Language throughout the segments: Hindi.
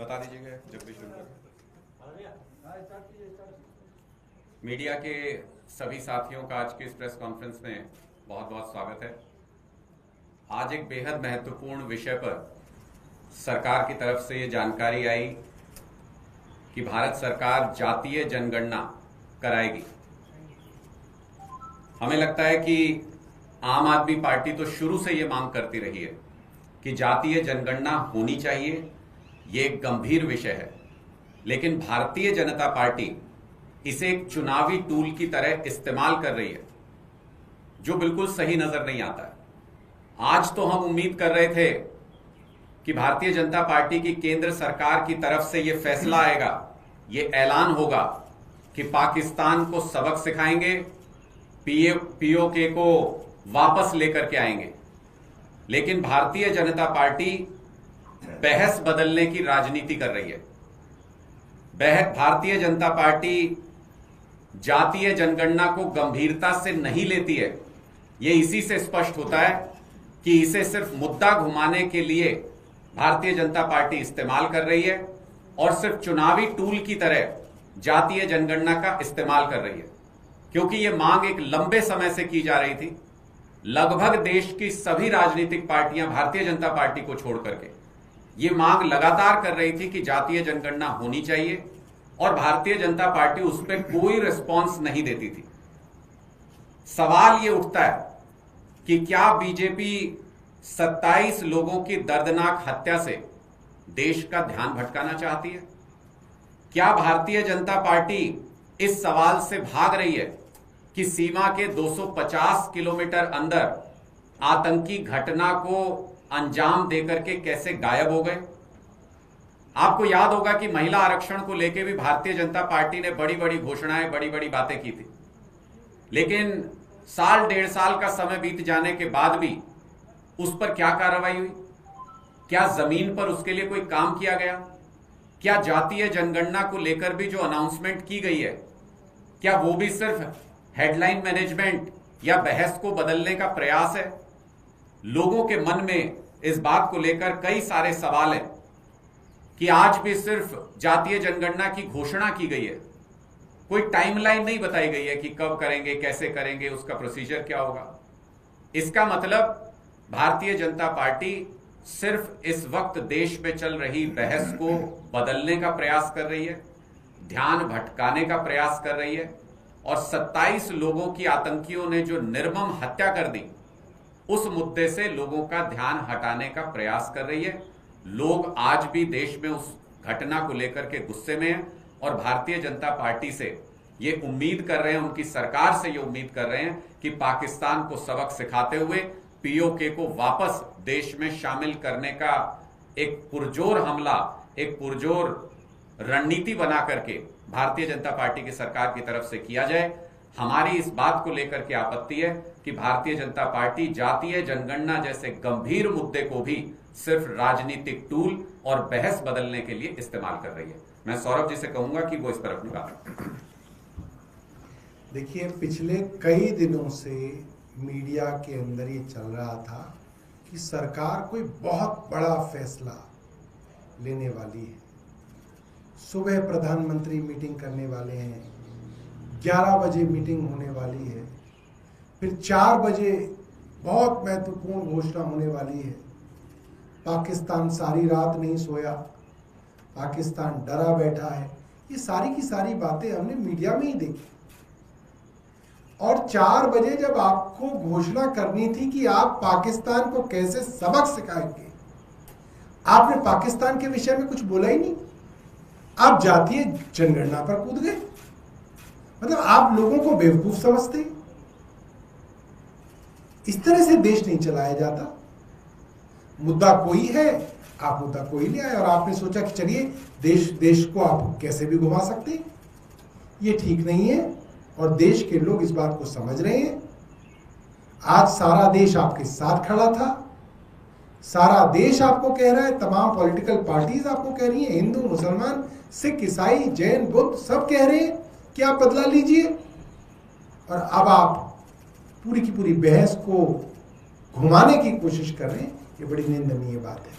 बता दीजिएगा जब भी शुरू करें। मीडिया के सभी साथियों का आज के इस प्रेस कॉन्फ्रेंस में बहुत बहुत स्वागत है। आज एक बेहद महत्वपूर्ण विषय पर सरकार की तरफ से ये जानकारी आई कि भारत सरकार जातीय जनगणना कराएगी। हमें लगता है कि आम आदमी पार्टी तो शुरू से ये मांग करती रही है कि जातीय जनगणना होनी चाहिए, ये एक गंभीर विषय है, लेकिन भारतीय जनता पार्टी इसे एक चुनावी टूल की तरह इस्तेमाल कर रही है, जो बिल्कुल सही नजर नहीं आता है। आज तो हम उम्मीद कर रहे थे कि भारतीय जनता पार्टी की केंद्र सरकार की तरफ से यह फैसला आएगा, यह ऐलान होगा कि पाकिस्तान को सबक सिखाएंगे, पीओके को वापस लेकर के आएंगे। लेकिन भारतीय जनता पार्टी बहस बदलने की राजनीति कर रही है। भारतीय जनता पार्टी जातीय जनगणना को गंभीरता से नहीं लेती है। यह इसी से स्पष्ट होता है कि इसे सिर्फ मुद्दा घुमाने के लिए भारतीय जनता पार्टी इस्तेमाल कर रही है और सिर्फ चुनावी टूल की तरह जातीय जनगणना का इस्तेमाल कर रही है, क्योंकि यह मांग एक लंबे समय से की जा रही थी। लगभग देश की सभी राजनीतिक पार्टियां भारतीय जनता पार्टी को छोड़ करके ये मांग लगातार कर रही थी कि जातीय जनगणना होनी चाहिए, और भारतीय जनता पार्टी उस पर कोई रिस्पॉन्स नहीं देती थी। सवाल ये उठता है कि क्या बीजेपी 27 लोगों की दर्दनाक हत्या से देश का ध्यान भटकाना चाहती है? क्या भारतीय जनता पार्टी इस सवाल से भाग रही है कि सीमा के 250 किलोमीटर अंदर आतंकी घटना को अंजाम देकर के कैसे गायब हो गए? आपको याद होगा कि महिला आरक्षण को लेकर भी भारतीय जनता पार्टी ने बड़ी बड़ी घोषणाएं, बड़ी बड़ी बातें की थी, लेकिन साल डेढ़ साल का समय बीत जाने के बाद भी उस पर क्या कार्रवाई हुई? क्या जमीन पर उसके लिए कोई काम किया गया? क्या जातीय जनगणना को लेकर भी जो अनाउंसमेंट की गई है, क्या वो भी सिर्फ हेडलाइन मैनेजमेंट या बहस को बदलने का प्रयास है? लोगों के मन में इस बात को लेकर कई सारे सवाल हैं कि आज भी सिर्फ जातीय जनगणना की घोषणा की गई है, कोई टाइमलाइन नहीं बताई गई है कि कब करेंगे, कैसे करेंगे, उसका प्रोसीजर क्या होगा। इसका मतलब भारतीय जनता पार्टी सिर्फ इस वक्त देश में चल रही बहस को बदलने का प्रयास कर रही है, ध्यान भटकाने का प्रयास कर रही है, और 27 लोगों की आतंकियों ने जो निर्मम हत्या कर दी, उस मुद्दे से लोगों का ध्यान हटाने का प्रयास कर रही है। लोग आज भी देश में उस घटना को लेकर के गुस्से में हैं, और भारतीय जनता पार्टी से ये उम्मीद कर रहे हैं, उनकी सरकार से ये उम्मीद कर रहे हैं कि पाकिस्तान को सबक सिखाते हुए पीओके को वापस देश में शामिल करने का एक पुरजोर हमला, एक पुरजोर रणनीति बना करके भारतीय जनता पार्टी की सरकार की तरफ से किया जाए। हमारी इस बात को लेकर के आपत्ति है कि भारतीय जनता पार्टी जातीय जनगणना जैसे गंभीर मुद्दे को भी सिर्फ राजनीतिक टूल और बहस बदलने के लिए इस्तेमाल कर रही है। मैं सौरभ जी से कहूंगा कि वो इस पर अपनी बात। देखिए, पिछले कई दिनों से मीडिया के अंदर ये चल रहा था कि सरकार कोई बहुत बड़ा फैसला लेने वाली है। सुबह प्रधानमंत्री मीटिंग करने वाले हैं, 11 बजे मीटिंग होने वाली है, फिर 4 बजे बहुत महत्वपूर्ण घोषणा होने वाली है। पाकिस्तान सारी रात नहीं सोया, पाकिस्तान डरा बैठा है। ये सारी की सारी बातें हमने मीडिया में ही देखी। और 4 बजे जब आपको घोषणा करनी थी कि आप पाकिस्तान को कैसे सबक सिखाएंगे, आपने पाकिस्तान के विषय में कुछ बोला ही नहीं। आप जातीय जनगणना पर कूद गए। मतलब आप लोगों को बेवकूफ समझते। इस तरह से देश नहीं चलाया जाता। मुद्दा कोई है, आप मुद्दा कोई ले आए और आपने सोचा कि चलिए देश को आप कैसे भी घुमा सकते हैं। ये ठीक नहीं है, और देश के लोग इस बात को समझ रहे हैं। आज सारा देश आपके साथ खड़ा था, सारा देश आपको कह रहा है, तमाम पॉलिटिकल पार्टीज आपको कह रही हैं, हिंदू, मुसलमान, सिख, ईसाई, जैन, बुद्ध सब कह रहे हैं कि आप बदला लीजिए। और अब आप पूरी की पूरी बहस को घुमाने की कोशिश कर रहे हैं। ये बड़ी निंदनीय बात है।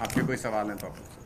आपके कोई सवाल हैं तो आप पूछ सकते हैं।